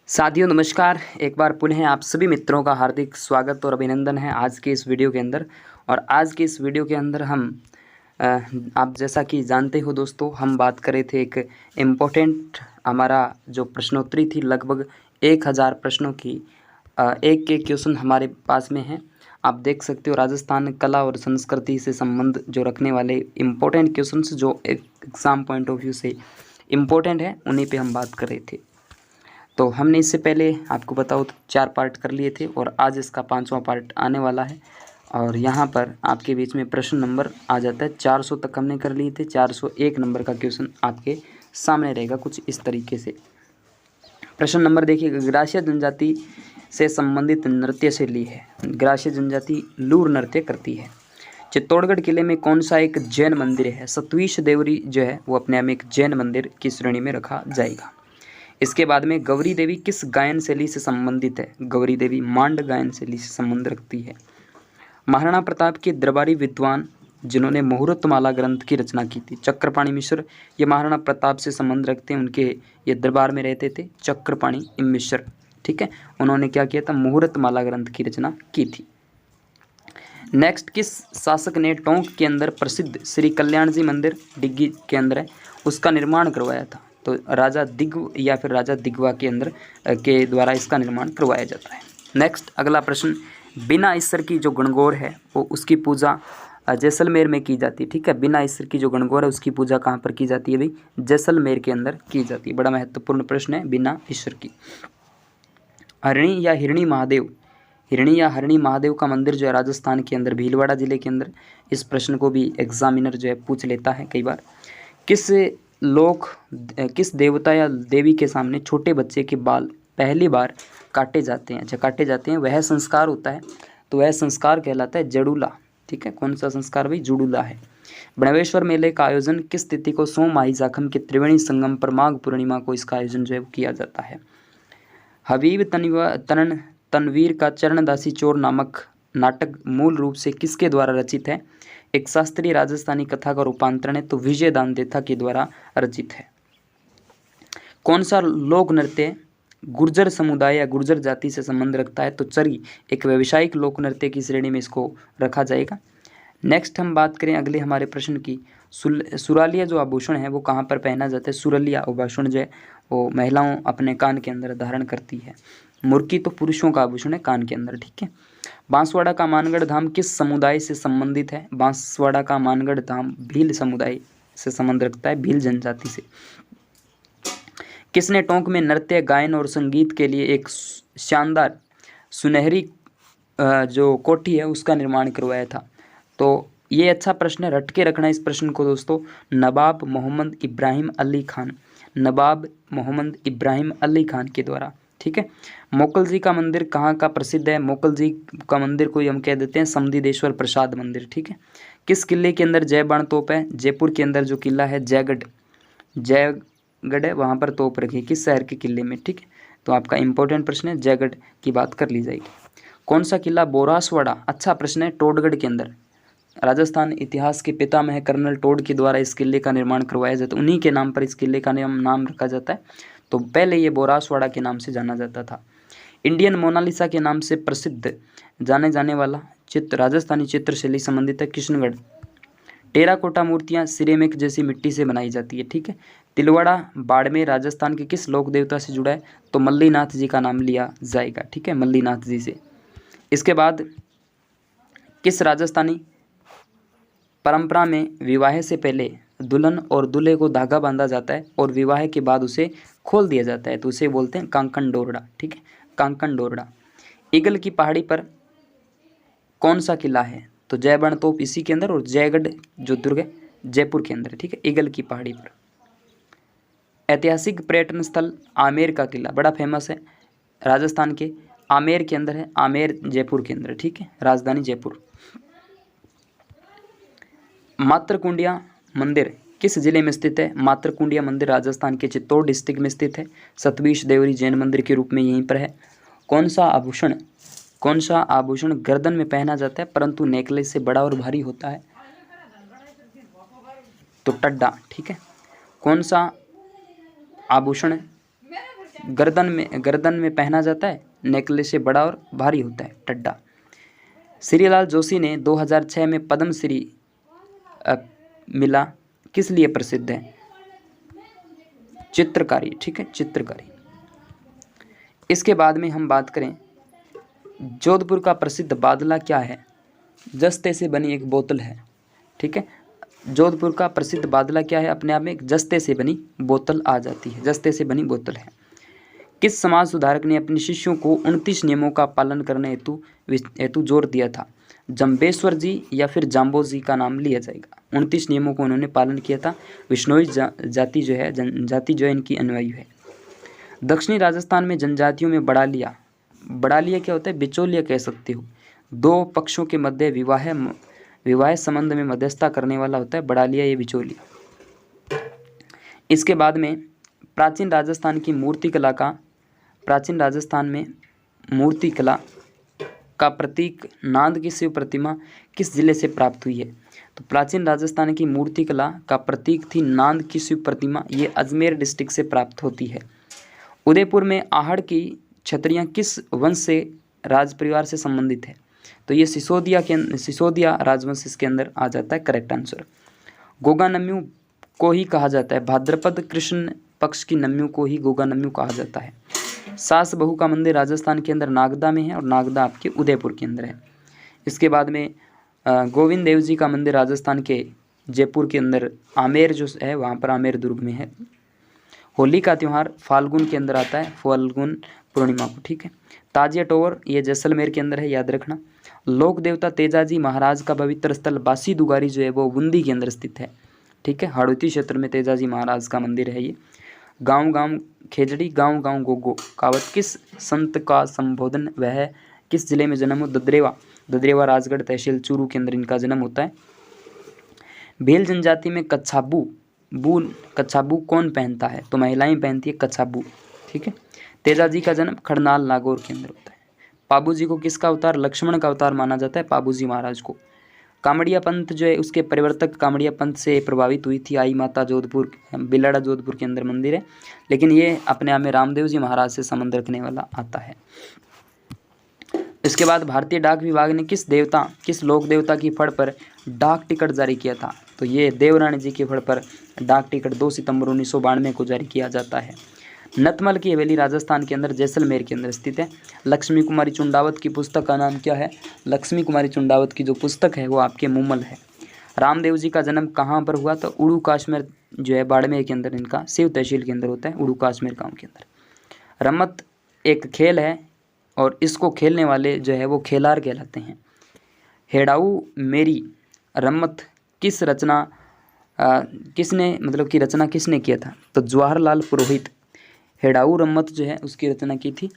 साथियों नमस्कार। एक बार पुनः आप सभी मित्रों का हार्दिक स्वागत और अभिनंदन है आज के इस वीडियो के अंदर। और आज के इस वीडियो के अंदर हम आप जैसा कि जानते हो दोस्तों, हम बात कर रहे थे एक इम्पोर्टेंट हमारा जो प्रश्नोत्तरी थी, लगभग 1000 प्रश्नों की एक एक क्वेश्चन हमारे पास में है। आप देख सकते हो राजस्थान कला और संस्कृति से संबंध जो रखने वाले इम्पोर्टेंट क्वेश्चंस जो एग्ज़ाम पॉइंट ऑफ व्यू से इम्पोर्टेंट है, उन्हीं पे हम बात कर रहे थे। तो हमने इससे पहले आपको बताओ तो 4 पार्ट कर लिए थे और आज इसका 5वां पार्ट आने वाला है। और यहाँ पर आपके बीच में प्रश्न नंबर आ जाता है 400 तक हमने कर लिए थे। 401 नंबर का क्वेश्चन आपके सामने रहेगा कुछ इस तरीके से। प्रश्न नंबर देखिए, ग्रासीय जनजाति से संबंधित नृत्य शैली है। ग्रासीय जनजाति लूर नृत्य करती है। चित्तौड़गढ़ किले में कौन सा एक जैन मंदिर है? सतवीश देवरी जो है वो अपने आप में एक जैन मंदिर की श्रेणी में रखा जाएगा। इसके बाद में गौरी देवी किस गायन शैली से संबंधित है? गौरी देवी मांड गायन शैली से संबंध रखती है। महाराणा प्रताप के दरबारी विद्वान जिन्होंने मुहूर्तमाला ग्रंथ की रचना की थी, चक्रपाणी मिश्र, ये महाराणा प्रताप से संबंध रखते हैं। उनके ये दरबार में रहते थे चक्रपाणी मिश्र, ठीक है। उन्होंने क्या किया था? मुहूर्तमाला ग्रंथ की रचना की थी। नेक्स्ट, किस शासक ने टोंक के अंदर प्रसिद्ध श्री कल्याण जी मंदिर डिग्गी के अंदर है उसका निर्माण करवाया था? तो राजा दिग्व या फिर राजा दिग्वा के अंदर के द्वारा इसका निर्माण करवाया जाता है। नेक्स्ट अगला प्रश्न, बिना ईश्वर की जो गणगौर है वो उसकी पूजा जैसलमेर में की जाती है, ठीक है। बिना ईश्वर की जो गणगौर है उसकी पूजा कहाँ पर की जाती है भाई? जैसलमेर के अंदर की जाती है। बड़ा महत्वपूर्ण प्रश्न है, बिना ईश्वर की। हरिणी या हिरणी महादेव, हिरणी या हरिणी महादेव का मंदिर जो है राजस्थान के अंदर भीलवाड़ा जिले के अंदर, इस प्रश्न को भी एग्जामिनर जो है पूछ लेता है कई बार। किस देवता या देवी के सामने छोटे बच्चे के बाल पहली बार काटे जाते हैं? अच्छा, काटे जाते हैं, वह संस्कार होता है तो वह संस्कार कहलाता है जड़ूला, ठीक है। कौन सा संस्कार भाई? जुड़ूला है। बणवेश्वर मेले का आयोजन किस तिथि को सोममाही जाखम के त्रिवेणी संगम पर माघ पूर्णिमा को इसका आयोजन जो है किया जाता है। हबीब तनवीर का चरणदासी चोर नामक नाटक मूल रूप से किसके द्वारा रचित है? एक शास्त्रीय राजस्थानी कथा का रूपांतरण है, तो विजय दानदेथा के द्वारा रचित है। कौन सा लोक नृत्य गुर्जर समुदाय या गुर्जर जाति से संबंध रखता है? तो चरी एक व्यावसायिक लोक नृत्य की श्रेणी में इसको रखा जाएगा। नेक्स्ट हम बात करें अगले हमारे प्रश्न की, सुरालिया जो आभूषण है वो कहाँ पर पहना जाता है? सुरलिया आभूषण जो है वो महिलाओं अपने कान के अंदर धारण करती है। मुर्की तो पुरुषों का आभूषण है कान के अंदर, ठीक है। बांसवाड़ा का मानगढ़ धाम किस समुदाय से संबंधित है? बांसवाड़ा का मानगढ़ धाम भील समुदाय से संबंध रखता है, भील जनजाति से। किसने टोंक में नृत्य गायन और संगीत के लिए एक शानदार सुनहरी जो कोठी है उसका निर्माण करवाया था? तो ये अच्छा प्रश्न है, रट के रखना इस प्रश्न को दोस्तों। नवाब मोहम्मद इब्राहिम अली खान, नवाब मोहम्मद इब्राहिम अली खान के द्वारा, ठीक है। मोकल जी का मंदिर कहाँ का प्रसिद्ध है? मोकल जी का मंदिर को हम कह देते हैं समदीदेश्वर प्रसाद मंदिर, ठीक है। किस किले के अंदर जय बाण तोप है? जयपुर के अंदर जो किला है जयगढ़ है, वहाँ पर तोप रखी है। किस शहर के किले में? ठीक है, तो आपका इंपॉर्टेंट प्रश्न है, जयगढ़ की बात कर ली जाएगी। कौन सा किला बोरासवाड़ा, अच्छा प्रश्न है, टोडगढ़ के अंदर। राजस्थान इतिहास के पितामह कर्नल टोड के द्वारा इस किले का निर्माण करवाया जाता है, उन्हीं के नाम पर इस किले का नाम रखा जाता है। तो पहले ये बोरासवाड़ा के नाम से जाना जाता था। इंडियन मोनालिसा के नाम से प्रसिद्ध जाने जाने वाला चित्र राजस्थानी चित्रशैली संबंधित है किशनगढ़। टेराकोटा मूर्तियां सिरेमिक जैसी मिट्टी से बनाई जाती है, ठीक है। तिलवाड़ा बाड़मेर राजस्थान के किस लोक देवता से जुड़ा है? तो मल्लीनाथ जी का नाम लिया जाएगा, ठीक है, मल्लीनाथ जी से। इसके बाद किस राजस्थानी परंपरा में विवाह से पहले दुल्हन और दूल्हे को धागा बांधा जाता है और विवाह के बाद उसे खोल दिया जाता है? तो उसे बोलते हैं कांकन डोरडा, ठीक है, कांकन डोरडा। ईगल की पहाड़ी पर कौन सा किला है? तो जयबाण तोप इसी के अंदर, और जयगढ़ जो दुर्ग है जयपुर के अंदर, ठीक है, ईगल की पहाड़ी पर। ऐतिहासिक पर्यटन स्थल आमेर का किला बड़ा फेमस है, राजस्थान के आमेर के अंदर है, आमेर जयपुर के अंदर, ठीक है, राजधानी जयपुर। मातृकुंडिया मंदिर किस जिले में स्थित है? मातृकुंडिया मंदिर राजस्थान के चित्तौड़ डिस्ट्रिक्ट में स्थित है, सतवीश देवरी जैन मंदिर के रूप में यहीं पर है। कौन सा आभूषण गर्दन में पहना जाता है परंतु नेकलेस से बड़ा और भारी होता है? तो टड्डा, ठीक है। कौन सा आभूषण गर्दन में पहना जाता है, नेकलेस से बड़ा और भारी होता है, टड्डा। श्रीलाल जोशी ने 2006 में पद्मश्री मिला, किस लिए प्रसिद्ध है? चित्रकारी, ठीक है, चित्रकारी। इसके बाद में हम बात करें, जोधपुर का प्रसिद्ध बादला क्या है? जस्ते से बनी एक बोतल है, ठीक है। जोधपुर का प्रसिद्ध बादला क्या है? अपने आप में एक जस्ते से बनी बोतल आ जाती है, जस्ते से बनी बोतल है। किस समाज सुधारक ने अपने शिष्यों को 29 नियमों का पालन करने हेतु जोर दिया था? जम्बेश्वर जी या फिर जाम्बो जी का नाम लिया जाएगा। 29 नियमों को उन्होंने पालन किया था। विश्नोई जाति जो है, जनजाति जो है, इनकी अनुयायी है। दक्षिणी राजस्थान में जनजातियों में बड़ालिया क्या होता है? बिचौलिया कह सकते हो। दो पक्षों के मध्य विवाह संबंध में मध्यस्थता करने वाला होता है बड़ालिया, ये बिचौलिया। इसके बाद में प्राचीन राजस्थान में मूर्ति कला का प्रतीक नांद की शिव प्रतिमा किस जिले से प्राप्त हुई है? तो प्राचीन राजस्थान की मूर्ति कला का प्रतीक थी नांद की शिव प्रतिमा, ये अजमेर डिस्ट्रिक्ट से प्राप्त होती है। उदयपुर में आहड़ की क्षत्रियाँ किस वंश से राज परिवार से संबंधित है? तो ये सिसोदिया राजवंश इसके अंदर आ जाता है, करेक्ट आंसर। गोगा नम्यू को ही कहा जाता है, भाद्रपद कृष्ण पक्ष की नम्यू को ही गोगा नम्यू कहा जाता है। सास बहू का मंदिर राजस्थान के अंदर नागदा में है और नागदा आपके उदयपुर के अंदर है। इसके बाद में गोविंद देव जी का मंदिर राजस्थान के जयपुर के अंदर आमेर जो है वहाँ पर आमेर दुर्ग में है। होली का त्यौहार फाल्गुन के अंदर आता है, फाल्गुन पूर्णिमा को, ठीक है। ताजिया टोवर ये जैसलमेर के अंदर है, याद रखना। लोक देवता तेजाजी महाराज का पवित्र स्थल बासी दुगारी जो है वो बूंदी के अंदर स्थित है, ठीक है। हाड़ौती क्षेत्र में तेजाजी महाराज का मंदिर है ये। गांव गांव खेजड़ी, गांव गांव गोगो कहावत किस संत का संबोधन वह किस जिले में जन्म हो? ददरेवा राजगढ़ तहसील चूरू के अंदर इनका जन्म होता है। भील जनजाति में कच्छाबू कौन पहनता है? तो महिलाएं पहनती है कच्छाबू, ठीक है। तेजाजी का जन्म खड़नाल नागौर के अंदर होता है। पाबूजी को किसका अवतार? लक्ष्मण का अवतार माना जाता है पाबूजी महाराज को। कामड़िया पंथ जो है उसके परिवर्तक कामड़िया पंथ से प्रभावित हुई थी आई माता जोधपुर, बिलाड़ा जोधपुर के अंदर मंदिर है, लेकिन ये अपने आप में रामदेव जी महाराज से संबंध रखने वाला आता है। इसके बाद भारतीय डाक विभाग ने किस लोक देवता की फड़ पर डाक टिकट जारी किया था? तो ये देवरानी जी की फड़ पर डाक टिकट 2 सितंबर 1992 को जारी किया जाता है। नतमल की हवेली राजस्थान के अंदर जैसलमेर के अंदर स्थित है। लक्ष्मी कुमारी चुंडावत की पुस्तक का नाम क्या है? लक्ष्मी कुमारी चुंडावत की जो पुस्तक है वो आपके मुमल है। रामदेव जी का जन्म कहाँ पर हुआ? तो उड़ू काश्मीर जो है बाड़मेर के अंदर इनका शिव तहसील के अंदर होता है, उड़ू काश्मीर गाँव के अंदर। रमत एक खेल है और इसको खेलने वाले जो है वो खेलार कहलाते हैं। हेड़ाऊ मेरी रमत किस रचना किसने किया था? तो जवाहरलाल पुरोहित। हेड़ाऊ रम्मत जो है उसकी रचना की थी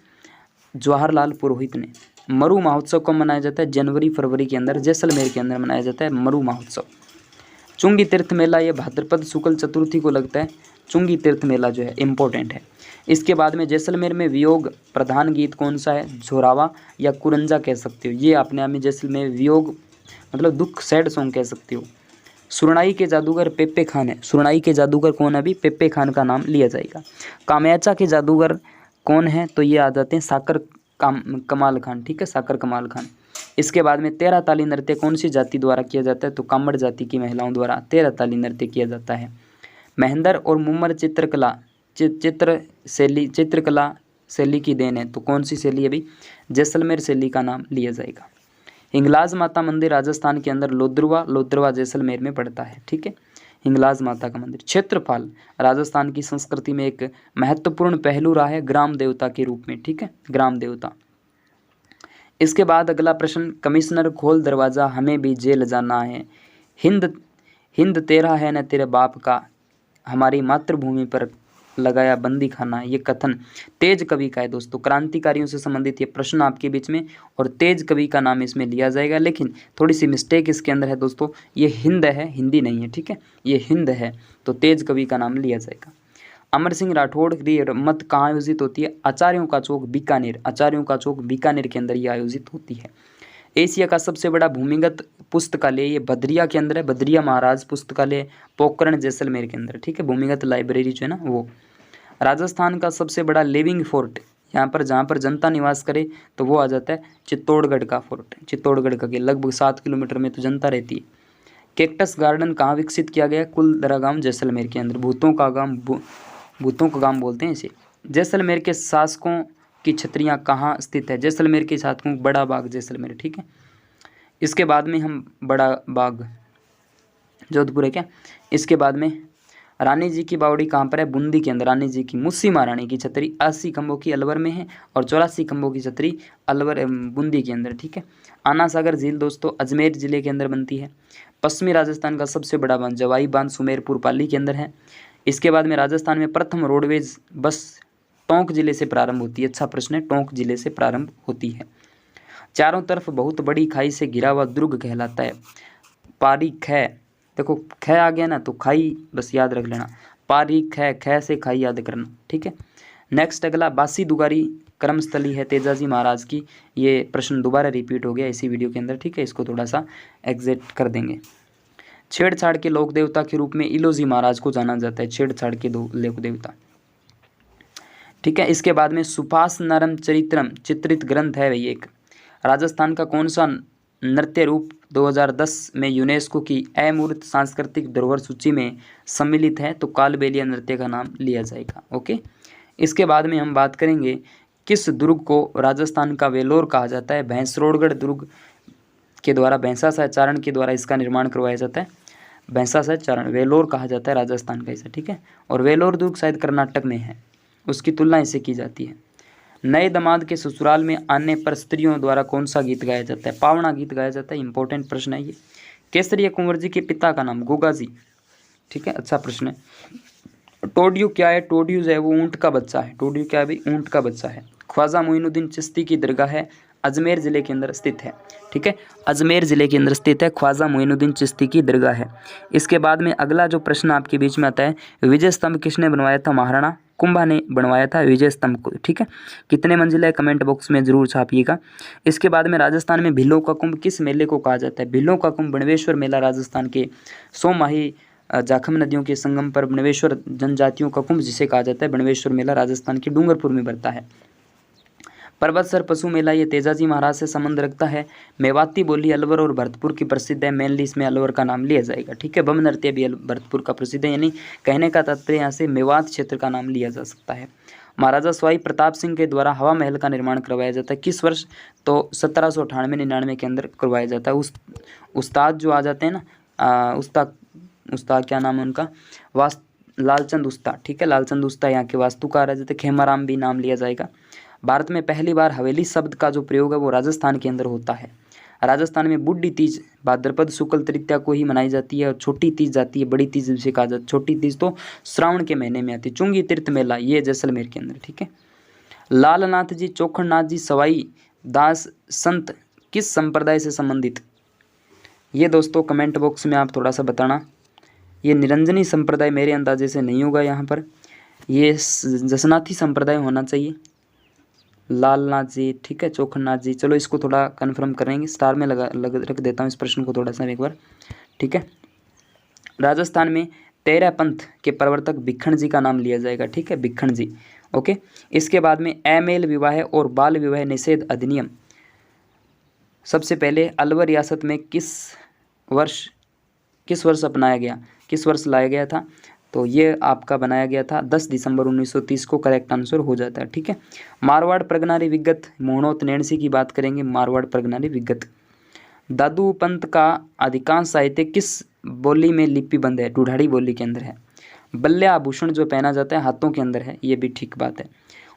जवाहरलाल पुरोहित ने। मरु महोत्सव कब मनाया जाता है? जनवरी फरवरी के अंदर जैसलमेर के अंदर मनाया जाता है मरु महोत्सव। चुंगी तीर्थ मेला ये भाद्रपद शुक्ल चतुर्थी को लगता है। चुंगी तीर्थ मेला जो है इम्पोर्टेंट है। इसके बाद में जैसलमेर में वियोग प्रधान गीत कौन सा है? झोरावा या कुरंजा कह सकते हो। ये अपने आप में जैसलमेर वियोग मतलब दुख, सैड सॉन्ग कह सकते हो। सुरनाई के जादूगर पेप्पे खान है। सुरनाई के जादूगर कौन है? अभी पेप्पे खान का नाम लिया जाएगा। कामयाचा के जादूगर कौन है? तो ये आ जाते हैं साकर कमाल खान, ठीक है, साकर कमाल खान। इसके बाद में 13 ताली नृत्य कौन सी जाति द्वारा किया जाता है? तो कामड़ जाति की महिलाओं द्वारा 13 ताली नृत्य किया जाता है। महेंद्र और मुम्मर चित्रकला शैली की देन है। तो कौन सी शैली है? भी जैसलमेर शैली का नाम लिया जाएगा। हिंगलाज माता मंदिर राजस्थान के अंदर लोद्रवा जैसलमेर में पड़ता है, ठीक है, हिंगलाज माता का मंदिर। क्षेत्रफल राजस्थान की संस्कृति में एक महत्वपूर्ण पहलू रहा है ग्राम देवता के रूप में, ठीक है, ग्राम देवता। इसके बाद अगला प्रश्न, कमिश्नर खोल दरवाजा हमें भी जेल जाना है। हिंद तेरा है न तेरे बाप का, हमारी मातृभूमि पर लगाया बंदी खाना। ये कथन तेज कवि का है दोस्तों, क्रांतिकारियों से संबंधित ये प्रश्न आपके बीच में, और तेज कवि का नाम इसमें लिया जाएगा। लेकिन थोड़ी सी मिस्टेक इसके अंदर है दोस्तों, ये हिंद है, हिंदी नहीं है, ठीक है, ये हिंद है, तो तेज कवि का नाम लिया जाएगा। अमर सिंह राठौड़ की रमत कहाँ आयोजित होती है? आचार्यों का चौक बीकानेर, आचार्यों का चौक बीकानेर के अंदर ये आयोजित होती है। एशिया का सबसे बड़ा भूमिगत पुस्तकालय ये बद्रिया के अंदर है, बद्रिया महाराज पुस्तकालय, पोखरण जैसलमेर के अंदर, ठीक है, भूमिगत लाइब्रेरी जो है ना वो। राजस्थान का सबसे बड़ा लिविंग फोर्ट, यहाँ पर जहाँ पर जनता निवास करे तो वो आ जाता है चित्तौड़गढ़ का फोर्ट। चित्तौड़गढ़ का के लगभग 7 किलोमीटर में तो जनता रहती है। कैक्टस गार्डन कहाँ विकसित किया गया? कुलदरा गांव जैसलमेर के अंदर। भूतों का गांव बोलते हैं इसे। जैसलमेर के शासकों की छतरियाँ कहाँ स्थित है? जैसलमेर के शासकों बड़ा बाग जैसलमेर, ठीक है। इसके बाद में हम बड़ा बाग जोधपुर है क्या। इसके बाद में रानी जी की बावड़ी कहाँ पर है? बूंदी के अंदर। रानी जी की मुस्सी महारानी की छतरी 80 खंभों की अलवर में है और 84 खंभों की छतरी अलवर बूंदी के अंदर, ठीक है। आना सागर झील दोस्तों अजमेर जिले के अंदर बनती है। पश्चिमी राजस्थान का सबसे बड़ा बांध जवाई बांध सुमेरपुर पाली के अंदर है। इसके बाद में राजस्थान में प्रथम रोडवेज बस टोंक जिले से प्रारंभ होती है। अच्छा प्रश्न है, टोंक जिले से प्रारंभ होती है। चारों तरफ बहुत बड़ी खाई से घिरा हुआ दुर्ग कहलाता है। पारी ख, देखो ख आ गया ना तो खाई बस याद रख लेना। पारी ख से खाई याद करना, ठीक है। नेक्स्ट अगला बासी दुगारी कर्मस्थली है तेजाजी महाराज की। ये प्रश्न दोबारा रिपीट हो गया इसी वीडियो के अंदर, ठीक है। इसको थोड़ा सा एग्जिट कर देंगे। छेड़छाड़ के लोक देवता के रूप में इलोजी महाराज को जाना जाता है। छेड़छाड़ के दो लोक देवता, ठीक है। इसके बाद में सुभाष नरम चरित्रम चित्रित ग्रंथ है भाई एक। राजस्थान का कौन सा नृत्य रूप 2010 में यूनेस्को की अमूर्त सांस्कृतिक धरोहर सूची में सम्मिलित है? तो कालबेलिया नृत्य का नाम लिया जाएगा, ओके। इसके बाद में हम बात करेंगे किस दुर्ग को राजस्थान का वेलोर कहा जाता है? भैंसरोडगढ़ दुर्ग के द्वारा भैंसा शाह चारण के द्वारा इसका निर्माण करवाया जाता है। भैंसा शाह चारण वेलोर कहा जाता है राजस्थान का इसे, ठीक है। और वेलोर दुर्ग शायद कर्नाटक में है, उसकी तुलना इससे की जाती है। नए दामाद के ससुराल में आने पर स्त्रियों द्वारा कौन सा गीत गाया जाता है? पावना गीत गाया जाता है। इंपॉर्टेंट प्रश्न है ये। केसरिया कुंवर जी के पिता का नाम? गोगा जी, ठीक है। अच्छा प्रश्न है। टोडियो क्या है? टोडियो जो है वो ऊंट का बच्चा है। टोडियो क्या है भाई? ऊंट का बच्चा है। ख्वाजा मोइनुद्दीन चिश्ती की दरगाह है अजमेर ज़िले के अंदर स्थित है, ठीक है। अजमेर ज़िले के अंदर स्थित है ख्वाजा मोइनुद्दीन चिश्ती की दरगाह है। इसके बाद में अगला जो प्रश्न आपके बीच में आता है, विजय स्तंभ किसने बनवाया था? महाराणा कुंभा ने बनवाया था विजय स्तंभ को, ठीक है। कितने मंजिला है कमेंट बॉक्स में ज़रूर छापिएगा। इसके बाद में राजस्थान में भीलों का कुंभ किस मेले को कहा जाता है? भीलों का कुंभ बणवेश्वर मेला राजस्थान के 100 माही जाखम नदियों के संगम पर बणवेश्वर जनजातियों का कुंभ जिसे कहा जाता है बणवेश्वर मेला राजस्थान के डूंगरपुर में बढ़ता है। पर्वतसर पशु मेला ये तेजाजी महाराज से संबंध रखता है। मेवाती बोली अलवर और भरतपुर की प्रसिद्ध है। मेनली इसमें अलवर का नाम लिया जाएगा, ठीक है। बम नृत्य भी भरतपुर का प्रसिद्ध है, यानी कहने का तात्पर्य यहाँ से मेवात क्षेत्र का नाम लिया जा सकता है। महाराजा स्वाई प्रताप सिंह के द्वारा हवा महल का निर्माण करवाया जाता है किस वर्ष? तो 1798-99 के अंदर करवाया जाता है। उस्ताद जो आ जाते हैं ना, उस्ताद क्या नाम है उनका? लालचंद उस्ताद, ठीक है। लालचंद उस्ताद यहाँ के वास्तुकार है। जैसे खेमाराम भी नाम लिया जाएगा। भारत में पहली बार हवेली शब्द का जो प्रयोग है वो राजस्थान के अंदर होता है। राजस्थान में बुड्ढी तीज भाद्रपद शुक्ल तृतीया को ही मनाई जाती है और छोटी तीज जाती है बड़ी तीज जिसे कहा जाता है। छोटी तीज तो श्रावण के महीने में आती है। चुंगी तीर्थ मेला ये जैसलमेर के अंदर, ठीक है। लालनाथ जी चोखड़नाथ जी सवाई दास संत किस संप्रदाय से संबंधित? ये दोस्तों कमेंट बॉक्स में आप थोड़ा सा बताना। ये निरंजनी संप्रदाय मेरे अंदाजे से नहीं होगा यहाँ पर, ये जसनाथी संप्रदाय होना चाहिए। लालनाथ जी, ठीक है। चोखड़नाथ जी, चलो इसको थोड़ा कन्फर्म करेंगे। स्टार में रख देता हूँ इस प्रश्न को थोड़ा सा एक बार, ठीक है। राजस्थान में 13 पंथ के प्रवर्तक भिखण जी का नाम लिया जाएगा, ठीक है। भिखण जी, ओके। इसके बाद में अमेल विवाह और बाल विवाह निषेध अधिनियम सबसे पहले अलवर रियासत में किस वर्ष अपनाया गया, किस वर्ष लाया गया था? तो ये आपका बनाया गया था 10 दिसंबर 1930 को। करेक्ट आंसर हो जाता है, ठीक है। मारवाड़ प्रगनारी विगत मोहनोत नैणसी की बात करेंगे। मारवाड़ प्रगनारी विगत। दादू पंत का अधिकांश साहित्य किस बोली में लिपिबंद है? ढूढ़ाड़ी बोली के अंदर है। बल्ले आभूषण जो पहना जाता है हाथों के अंदर है, ये भी ठीक बात है।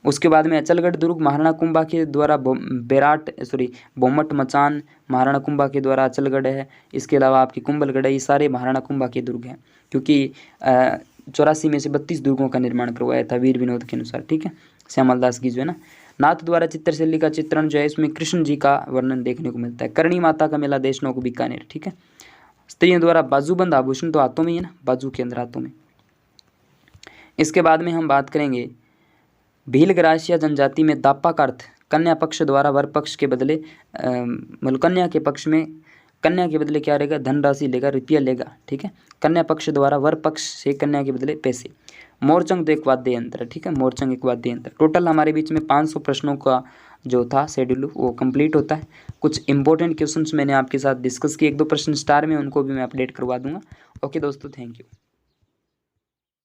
उसके बाद में अचलगढ़ दुर्ग महाराणा कुंभा के द्वारा बोमट मचान महाराणा कुंभा के द्वारा अचलगढ़ है। इसके अलावा आपकी कुंभलगढ़ है, ये सारे महाराणा कुंभा के दुर्ग हैं, क्योंकि 84 में से 32 दुर्गों का निर्माण करवाया था वीर विनोद के अनुसार, ठीक है। श्यामल दास की जो है ना। नाथ द्वारा चित्रशैली का चित्रण जो है इसमें कृष्ण जी का वर्णन देखने को मिलता है। करणी माता का मेला देशनोक बीकानेर, ठीक है। स्त्रियों द्वारा बाजूबंद आभूषण तो हाथों में ही है ना, बाजू के अंदर हाथों में। इसके बाद में हम बात करेंगे भीलग्रासिया जनजाति में दापा का अर्थ कन्या पक्ष द्वारा वर पक्ष के बदले मतलब कन्या के पक्ष में कन्या के बदले क्या रहेगा? धनराशि लेगा, रुपया लेगा, ठीक है। कन्या पक्ष द्वारा वर पक्ष से कन्या के बदले पैसे। मोरचंग तो एक वाद्य यंत्र है, ठीक है, मोरचंग एक वाद्य यंत्र। टोटल हमारे बीच में 500 प्रश्नों का जो था शेड्यूल वो कंप्लीट होता है। कुछ इंपॉर्टेंट क्वेश्चंस मैंने आपके साथ डिस्कस किए, 1-2 प्रश्न स्टार में, उनको भी मैं अपडेट करवा दूंगा। ओके दोस्तों, थैंक यू।